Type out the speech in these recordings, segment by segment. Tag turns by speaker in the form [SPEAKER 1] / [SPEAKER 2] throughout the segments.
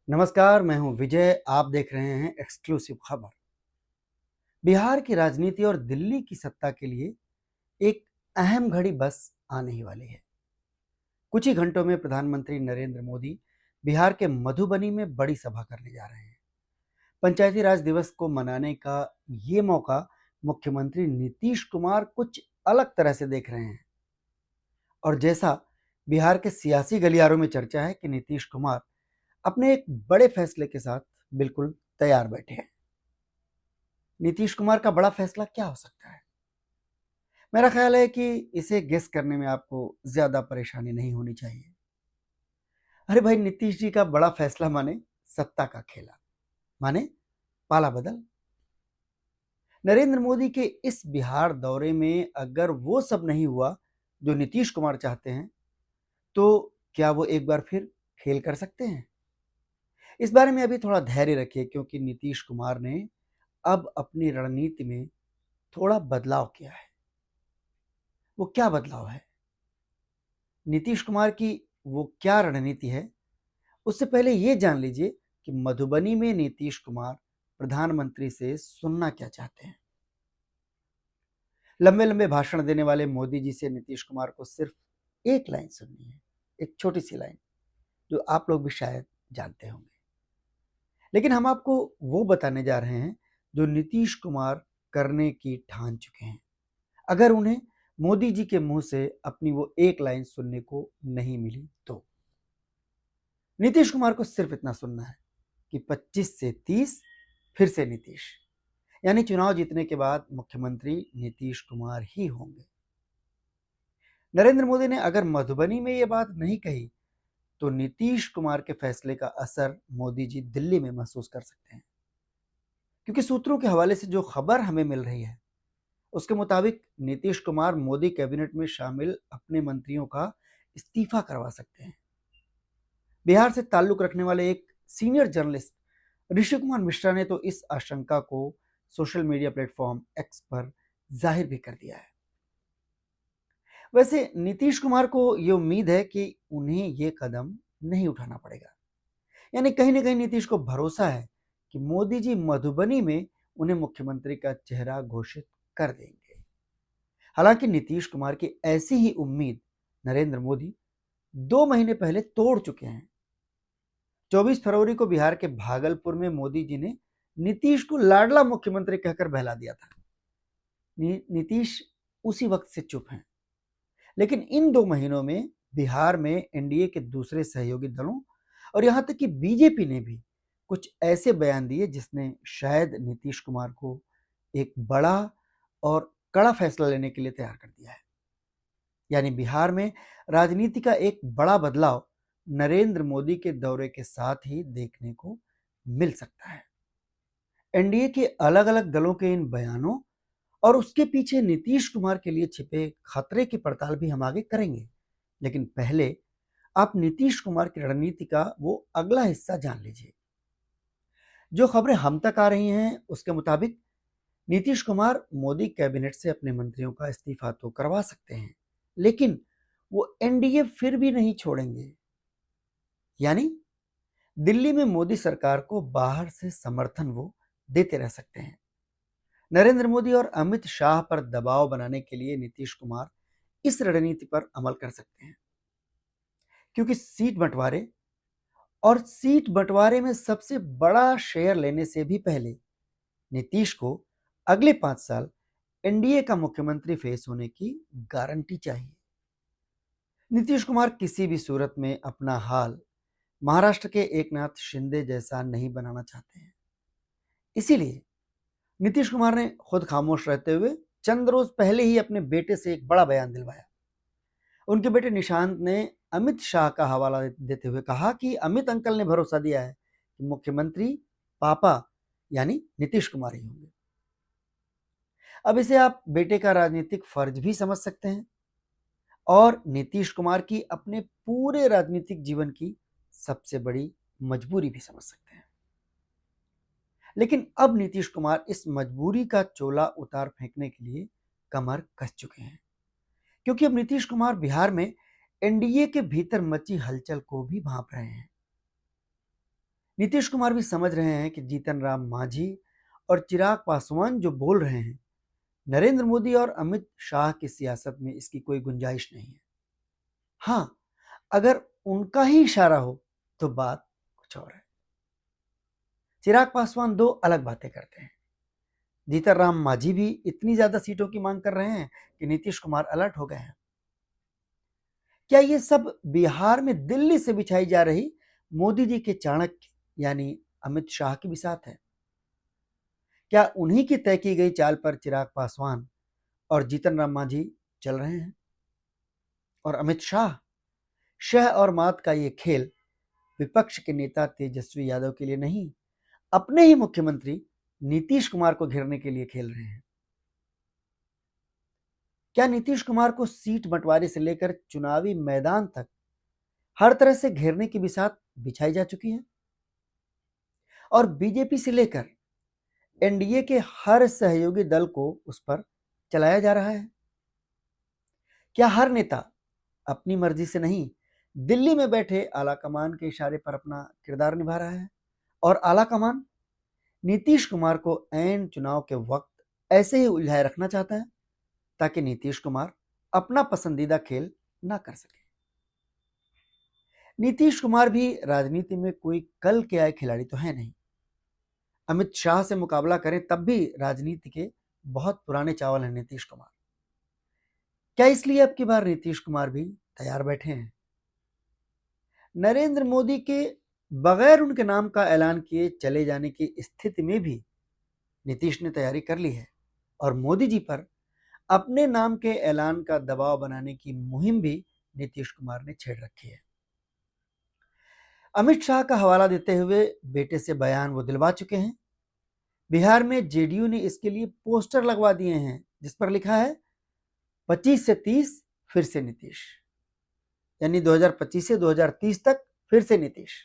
[SPEAKER 1] नमस्कार, मैं हूं विजय। आप देख रहे हैं एक्सक्लूसिव खबर। बिहार की राजनीति और दिल्ली की सत्ता के लिए एक अहम घड़ी बस आने ही वाली है। कुछ ही घंटों में प्रधानमंत्री नरेंद्र मोदी बिहार के मधुबनी में बड़ी सभा करने जा रहे हैं। पंचायती राज दिवस को मनाने का ये मौका मुख्यमंत्री नीतीश कुमार कुछ अलग तरह से देख रहे हैं। और जैसा बिहार के सियासी गलियारों में चर्चा है कि नीतीश कुमार अपने एक बड़े फैसले के साथ बिल्कुल तैयार बैठे हैं। नीतीश कुमार का बड़ा फैसला क्या हो सकता है? मेरा ख्याल है कि इसे गेस करने में आपको ज्यादा परेशानी नहीं होनी चाहिए। अरे भाई, नीतीश जी का बड़ा फैसला माने सत्ता का खेला, माने पाला बदल। नरेंद्र मोदी के इस बिहार दौरे में अगर वो सब नहीं हुआ जो नीतीश कुमार चाहते हैं, तो क्या वो एक बार फिर फेल कर सकते हैं? इस बारे में अभी थोड़ा धैर्य रखिए, क्योंकि नीतीश कुमार ने अब अपनी रणनीति में थोड़ा बदलाव किया है। वो क्या बदलाव है? नीतीश कुमार की वो क्या रणनीति है, उससे पहले ये जान लीजिए कि मधुबनी में नीतीश कुमार प्रधानमंत्री से सुनना क्या चाहते हैं। लंबे लंबे भाषण देने वाले मोदी जी से नीतीश कुमार को सिर्फ एक लाइन सुननी है, एक छोटी सी लाइन, जो आप लोग भी शायद जानते होंगे। लेकिन हम आपको वो बताने जा रहे हैं जो नीतीश कुमार करने की ठान चुके हैं, अगर उन्हें मोदी जी के मुंह से अपनी वो एक लाइन सुनने को नहीं मिली तो। नीतीश कुमार को सिर्फ इतना सुनना है कि 25 से 30 फिर से नीतीश, यानी चुनाव जीतने के बाद मुख्यमंत्री नीतीश कुमार ही होंगे। नरेंद्र मोदी ने अगर मधुबनी में ये बात नहीं कही तो नीतीश कुमार के फैसले का असर मोदी जी दिल्ली में महसूस कर सकते हैं। क्योंकि सूत्रों के हवाले से जो खबर हमें मिल रही है, उसके मुताबिक नीतीश कुमार मोदी कैबिनेट में शामिल अपने मंत्रियों का इस्तीफा करवा सकते हैं। बिहार से ताल्लुक रखने वाले एक सीनियर जर्नलिस्ट ऋषि कुमार मिश्रा ने तो इस आशंका को सोशल मीडिया प्लेटफॉर्म एक्स पर जाहिर भी कर दिया है। वैसे नीतीश कुमार को ये उम्मीद है कि उन्हें ये कदम नहीं उठाना पड़ेगा, यानी कहीं ना कहीं नीतीश को भरोसा है कि मोदी जी मधुबनी में उन्हें मुख्यमंत्री का चेहरा घोषित कर देंगे। हालांकि नीतीश कुमार की ऐसी ही उम्मीद नरेंद्र मोदी 2 महीने पहले तोड़ चुके हैं। 24 फरवरी को बिहार के भागलपुर में मोदी जी ने नीतीश को लाडला मुख्यमंत्री कहकर बहला दिया था। नीतीश उसी वक्त से चुप हैं। लेकिन इन 2 महीनों में बिहार में एनडीए के दूसरे सहयोगी दलों और यहां तक कि बीजेपी ने भी कुछ ऐसे बयान दिए जिसने शायद नीतीश कुमार को एक बड़ा और कड़ा फैसला लेने के लिए तैयार कर दिया है। यानी बिहार में राजनीति का एक बड़ा बदलाव नरेंद्र मोदी के दौरे के साथ ही देखने को मिल सकता है। एनडीए के अलग अलग दलों के इन बयानों और उसके पीछे नीतीश कुमार के लिए छिपे खतरे की पड़ताल भी हम आगे करेंगे। लेकिन पहले आप नीतीश कुमार की रणनीति का वो अगला हिस्सा जान लीजिए। जो खबरें हम तक आ रही हैं उसके मुताबिक नीतीश कुमार मोदी कैबिनेट से अपने मंत्रियों का इस्तीफा तो करवा सकते हैं, लेकिन वो एनडीए फिर भी नहीं छोड़ेंगे। यानी दिल्ली में मोदी सरकार को बाहर से समर्थन वो देते रह सकते हैं। नरेंद्र मोदी और अमित शाह पर दबाव बनाने के लिए नीतीश कुमार इस रणनीति पर अमल कर सकते हैं, क्योंकि सीट बंटवारे में सबसे बड़ा शेयर लेने से भी पहले नीतीश को अगले 5 साल एनडीए का मुख्यमंत्री फेस होने की गारंटी चाहिए। नीतीश कुमार किसी भी सूरत में अपना हाल महाराष्ट्र के एकनाथ शिंदे जैसा नहीं बनाना चाहते हैं। इसीलिए नीतीश कुमार ने खुद खामोश रहते हुए चंद रोज पहले ही अपने बेटे से एक बड़ा बयान दिलवाया। उनके बेटे निशांत ने अमित शाह का हवाला देते हुए कहा कि अमित अंकल ने भरोसा दिया है कि मुख्यमंत्री पापा यानी नीतीश कुमार ही होंगे। अब इसे आप बेटे का राजनीतिक फर्ज भी समझ सकते हैं और नीतीश कुमार की अपने पूरे राजनीतिक जीवन की सबसे बड़ी मजबूरी भी समझ सकते हैं। लेकिन अब नीतीश कुमार इस मजबूरी का चोला उतार फेंकने के लिए कमर कस चुके हैं, क्योंकि अब नीतीश कुमार बिहार में एनडीए के भीतर मची हलचल को भी भांप रहे हैं। नीतीश कुमार भी समझ रहे हैं कि जीतन राम मांझी और चिराग पासवान जो बोल रहे हैं, नरेंद्र मोदी और अमित शाह की सियासत में इसकी कोई गुंजाइश नहीं है। हाँ, अगर उनका ही इशारा हो तो बात कुछ और है। चिराग पासवान दो अलग बातें करते हैं। जीतन राम मांझी भी इतनी ज्यादा सीटों की मांग कर रहे हैं कि नीतीश कुमार अलर्ट हो गए हैं। क्या ये सब बिहार में दिल्ली से बिछाई जा रही मोदी जी के चाणक्य यानी अमित शाह की बिसात है? क्या उन्हीं की तय की गई चाल पर चिराग पासवान और जीतन राम मांझी चल रहे हैं? और अमित शाह, शह और मात का ये खेल विपक्ष के नेता तेजस्वी यादव के लिए नहीं, अपने ही मुख्यमंत्री नीतीश कुमार को घेरने के लिए खेल रहे हैं। क्या नीतीश कुमार को सीट बंटवारे से लेकर चुनावी मैदान तक हर तरह से घेरने की बिसात बिछाई जा चुकी है? और बीजेपी से लेकर एनडीए के हर सहयोगी दल को उस पर चलाया जा रहा है? क्या हर नेता अपनी मर्जी से नहीं, दिल्ली में बैठे आलाकमान के इशारे पर अपना किरदार निभा रहा है? और आलाकमान नीतीश कुमार को ऐन चुनाव के वक्त ऐसे ही उलझाए रखना चाहता है ताकि नीतीश कुमार अपना पसंदीदा खेल ना कर सके। नीतीश कुमार भी राजनीति में कोई कल के आए खिलाड़ी तो है नहीं। अमित शाह से मुकाबला करें तब भी राजनीति के बहुत पुराने चावल हैं नीतीश कुमार। क्या इसलिए अब की बार नीतीश कुमार भी तैयार बैठे हैं? नरेंद्र मोदी के बगैर उनके नाम का ऐलान किए चले जाने की स्थिति में भी नीतीश ने तैयारी कर ली है और मोदी जी पर अपने नाम के ऐलान का दबाव बनाने की मुहिम भी नीतीश कुमार ने छेड़ रखी है। अमित शाह का हवाला देते हुए बेटे से बयान वो दिलवा चुके हैं। बिहार में जेडीयू ने इसके लिए पोस्टर लगवा दिए हैं जिस पर लिखा है 25 से 30 फिर से नीतीश, यानी 2025 से 2030 तक फिर से नीतीश।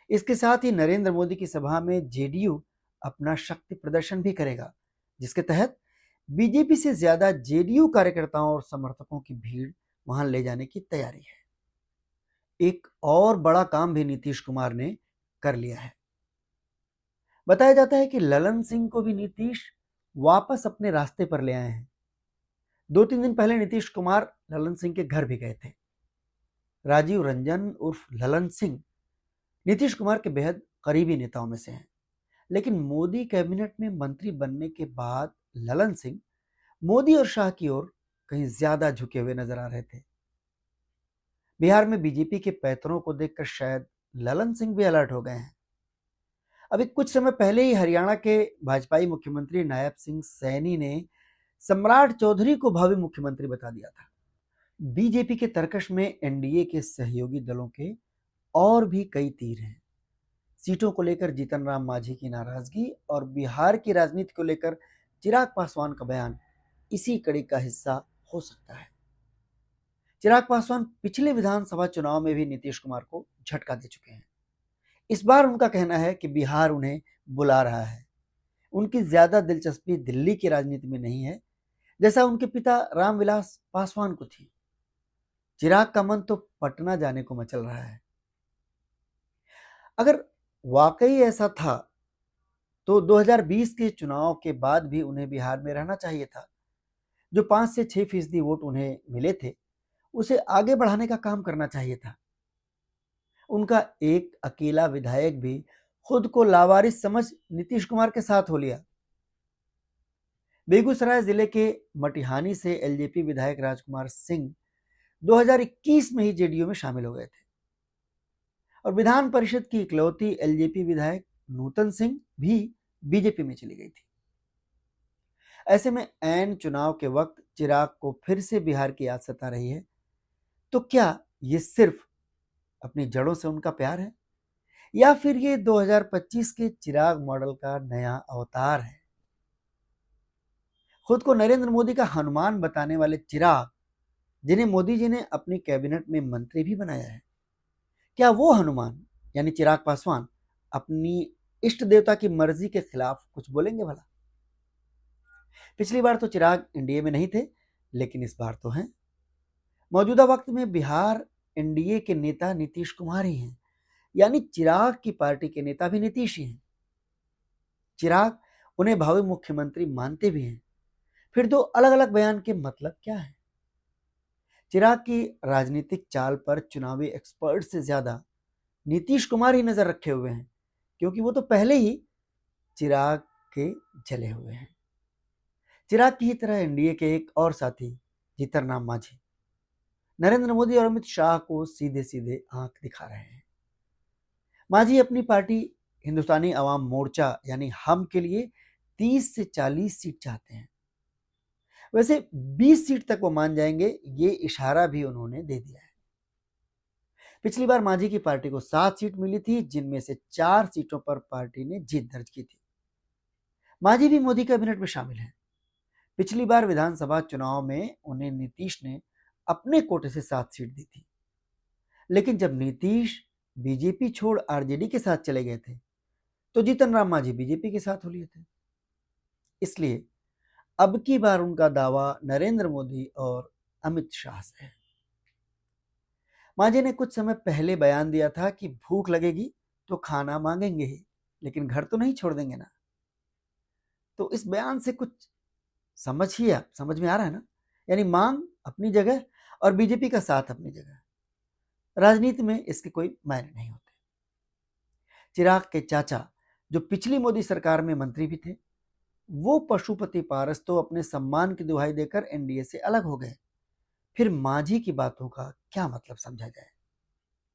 [SPEAKER 1] इसके साथ ही नरेंद्र मोदी की सभा में जेडीयू अपना शक्ति प्रदर्शन भी करेगा जिसके तहत बीजेपी से ज्यादा जेडीयू कार्यकर्ताओं और समर्थकों की भीड़ वहां ले जाने की तैयारी है। एक और बड़ा काम भी नीतीश कुमार ने कर लिया है। बताया जाता है कि ललन सिंह को भी नीतीश वापस अपने रास्ते पर ले आए हैं। 2-3 दिन पहले नीतीश कुमार ललन सिंह के घर भी गए थे। राजीव रंजन उर्फ ललन सिंह नीतीश कुमार के बेहद करीबी नेताओं में से हैं, लेकिन मोदी कैबिनेट में मंत्री बनने के बाद ललन सिंह मोदी और शाह की ओर कहीं ज्यादा झुके हुए नजर आ रहे थे। बिहार में बीजेपी के पैतरों को देखकर शायद ललन सिंह भी अलर्ट हो गए हैं। अभी कुछ समय पहले ही हरियाणा के भाजपाई मुख्यमंत्री नायब सिंह सैनी ने सम्राट चौधरी को भावी मुख्यमंत्री बता दिया था। बीजेपी के तर्कश में एनडीए के सहयोगी दलों के और भी कई तीर हैं। सीटों को लेकर जीतन राम मांझी की नाराजगी और बिहार की राजनीति को लेकर चिराग पासवान का बयान इसी कड़ी का हिस्सा हो सकता है। चिराग पासवान पिछले विधानसभा चुनाव में भी नीतीश कुमार को झटका दे चुके हैं। इस बार उनका कहना है कि बिहार उन्हें बुला रहा है। उनकी ज्यादा दिलचस्पी दिल्ली की राजनीति में नहीं है जैसा उनके पिता रामविलास पासवान को थी। चिराग का मन तो पटना जाने को मचल रहा है। अगर वाकई ऐसा था तो 2020 के चुनाव के बाद भी उन्हें बिहार में रहना चाहिए था। जो 5 से 6% वोट उन्हें मिले थे उसे आगे बढ़ाने का काम करना चाहिए था। उनका एक अकेला विधायक भी खुद को लावारिस समझ नीतीश कुमार के साथ हो लिया। बेगूसराय जिले के मटिहानी से एलजेपी विधायक राजकुमार सिंह 2021 में ही जेडीयू में शामिल हो गए थे और विधान परिषद की इकलौती एलजेपी विधायक नूतन सिंह भी बीजेपी में चली गई थी। ऐसे में ऐन चुनाव के वक्त चिराग को फिर से बिहार की याद सता रही है। तो क्या ये सिर्फ अपनी जड़ों से उनका प्यार है या फिर ये 2025 के चिराग मॉडल का नया अवतार है? खुद को नरेंद्र मोदी का हनुमान बताने वाले चिराग, जिन्हें मोदी जी ने अपनी कैबिनेट में मंत्री भी बनाया है, क्या वो हनुमान यानी चिराग पासवान अपनी इष्ट देवता की मर्जी के खिलाफ कुछ बोलेंगे भला? पिछली बार तो चिराग एनडीए में नहीं थे, लेकिन इस बार तो हैं। मौजूदा वक्त में बिहार एनडीए के नेता नीतीश कुमार ही हैं यानी चिराग की पार्टी के नेता भी नीतीश ही हैं। चिराग उन्हें भावी मुख्यमंत्री मानते भी हैं। फिर दो अलग अलग बयान के मतलब क्या है? चिराग की राजनीतिक चाल पर चुनावी एक्सपर्ट से ज्यादा नीतीश कुमार ही नजर रखे हुए हैं, क्योंकि वो तो पहले ही चिराग के जले हुए हैं। चिराग की ही तरह एनडीए के एक और साथी जीतनराम मांझी नरेंद्र मोदी और अमित शाह को सीधे सीधे आंख दिखा रहे हैं। मांझी अपनी पार्टी हिंदुस्तानी अवाम मोर्चा यानी हम के लिए 30 से 40 सीट चाहते हैं। वैसे 20 सीट तक वो मान जाएंगे, ये इशारा भी उन्होंने दे दिया है। पिछली बार मांझी की पार्टी को 7 सीट मिली थी, जिनमें से 4 सीटों पर पार्टी ने जीत दर्ज की थी। मांझी भी मोदी कैबिनेट में शामिल हैं। पिछली बार विधानसभा चुनाव में उन्हें नीतीश ने अपने कोटे से 7 सीट दी थी, लेकिन जब नीतीश बीजेपी छोड़ आरजेडी के साथ चले गए थे तो जीतनराम मांझी बीजेपी के साथ हो लिए थे। इसलिए अब की बार उनका दावा नरेंद्र मोदी और अमित शाह से है। मांझी ने कुछ समय पहले बयान दिया था कि भूख लगेगी तो खाना मांगेंगे ही, लेकिन घर तो नहीं छोड़ देंगे ना। तो इस बयान से कुछ समझ में आ रहा है ना? यानी मांग अपनी जगह और बीजेपी का साथ अपनी जगह। राजनीति में इसके कोई मायने नहीं होते। चिराग के चाचा जो पिछली मोदी सरकार में मंत्री भी थे, वो पशुपति पारस तो अपने सम्मान की दुहाई देकर एनडीए से अलग हो गए। फिर मांझी की बातों का क्या मतलब समझा जाए?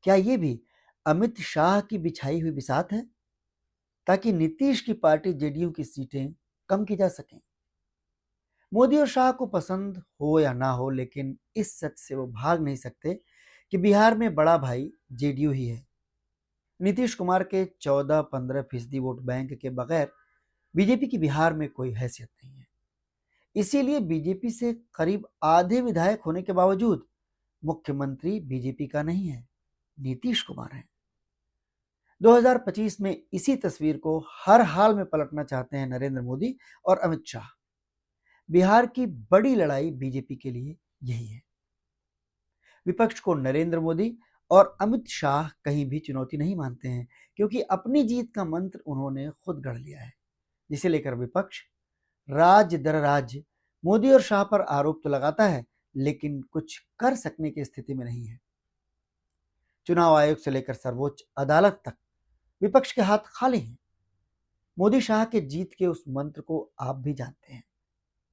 [SPEAKER 1] क्या ये भी अमित शाह की बिछाई हुई बिसात है, ताकि नीतीश की पार्टी जेडीयू की सीटें कम की जा सकें? मोदी और शाह को पसंद हो या ना हो, लेकिन इस सच से वो भाग नहीं सकते कि बिहार में बड़ा भाई जेडीयू ही है। नीतीश कुमार के 14-15% वोट बैंक के बगैर बीजेपी की बिहार में कोई हैसियत नहीं है। इसीलिए बीजेपी से करीब आधे विधायक होने के बावजूद मुख्यमंत्री बीजेपी का नहीं है, नीतीश कुमार है। 2025 में इसी तस्वीर को हर हाल में पलटना चाहते हैं नरेंद्र मोदी और अमित शाह। बिहार की बड़ी लड़ाई बीजेपी के लिए यही है। विपक्ष को नरेंद्र मोदी और अमित शाह कहीं भी चुनौती नहीं मानते हैं, क्योंकि अपनी जीत का मंत्र उन्होंने खुद गढ़ लिया है, जिसे लेकर विपक्ष राज्य दर राज्य मोदी और शाह पर आरोप तो लगाता है, लेकिन कुछ कर सकने की स्थिति में नहीं है। चुनाव आयोग से लेकर सर्वोच्च अदालत तक विपक्ष के हाथ खाली हैं। मोदी शाह के जीत के उस मंत्र को आप भी जानते हैं।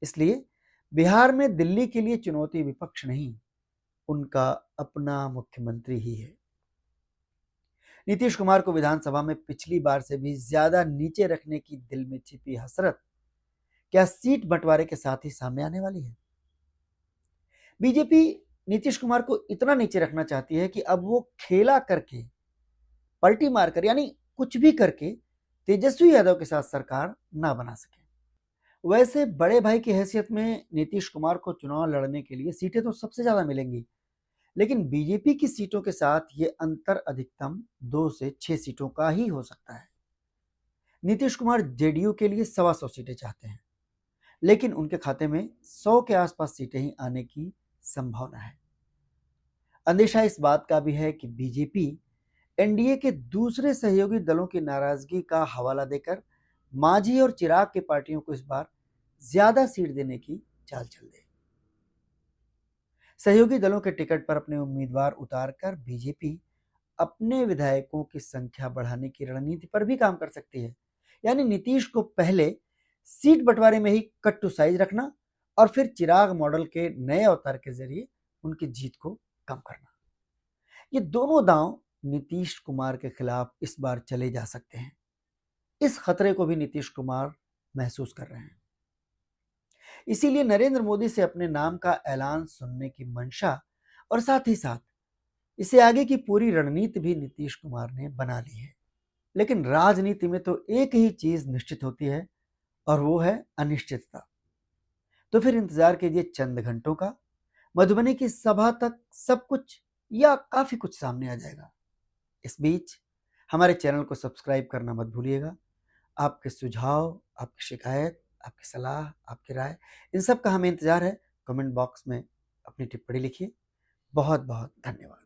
[SPEAKER 1] इसलिए बिहार में दिल्ली के लिए चुनौती विपक्ष नहीं, उनका अपना मुख्यमंत्री ही है। नीतीश कुमार को विधानसभा में पिछली बार से भी ज्यादा नीचे रखने की दिल में छिपी हसरत क्या सीट बंटवारे के साथ ही सामने आने वाली है? बीजेपी नीतीश कुमार को इतना नीचे रखना चाहती है कि अब वो खेला करके, पलटी मारकर, यानी कुछ भी करके तेजस्वी यादव के साथ सरकार ना बना सके। वैसे बड़े भाई की हैसियत में नीतीश कुमार को चुनाव लड़ने के लिए सीटें तो सबसे ज्यादा मिलेंगी, लेकिन बीजेपी की सीटों के साथ ये अंतर अधिकतम 2 से 6 सीटों का ही हो सकता है। नीतीश कुमार जेडीयू के लिए 125 सीटें चाहते हैं, लेकिन उनके खाते में 100 के आसपास सीटें ही आने की संभावना है। अंदेशा इस बात का भी है कि बीजेपी एनडीए के दूसरे सहयोगी दलों की नाराजगी का हवाला देकर मांझी और चिराग की पार्टियों को इस बार ज्यादा सीट देने की चाल चल दे। सहयोगी दलों के टिकट पर अपने उम्मीदवार उतारकर बीजेपी अपने विधायकों की संख्या बढ़ाने की रणनीति पर भी काम कर सकती है। यानी नीतीश को पहले सीट बंटवारे में ही कट टू साइज रखना और फिर चिराग मॉडल के नए अवतार के जरिए उनकी जीत को कम करना। ये दोनों दांव नीतीश कुमार के खिलाफ इस बार चले जा सकते हैं। इस खतरे को भी नीतीश कुमार महसूस कर रहे हैं। इसीलिए नरेंद्र मोदी से अपने नाम का ऐलान सुनने की मंशा और साथ ही साथ इसे आगे की पूरी रणनीति भी नीतीश कुमार ने बना ली है। लेकिन राजनीति में तो एक ही चीज निश्चित होती है, और वो है अनिश्चितता। तो फिर इंतजार कीजिए चंद घंटों का। मधुबनी की सभा तक सब कुछ या काफी कुछ सामने आ जाएगा। इस बीच हमारे चैनल को सब्सक्राइब करना मत भूलिएगा। आपके सुझाव, आपकी शिकायत, आपकी सलाह, आपकी राय, इन सब का हमें इंतजार है। कमेंट बॉक्स में अपनी टिप्पणी लिखिए। बहुत बहुत धन्यवाद।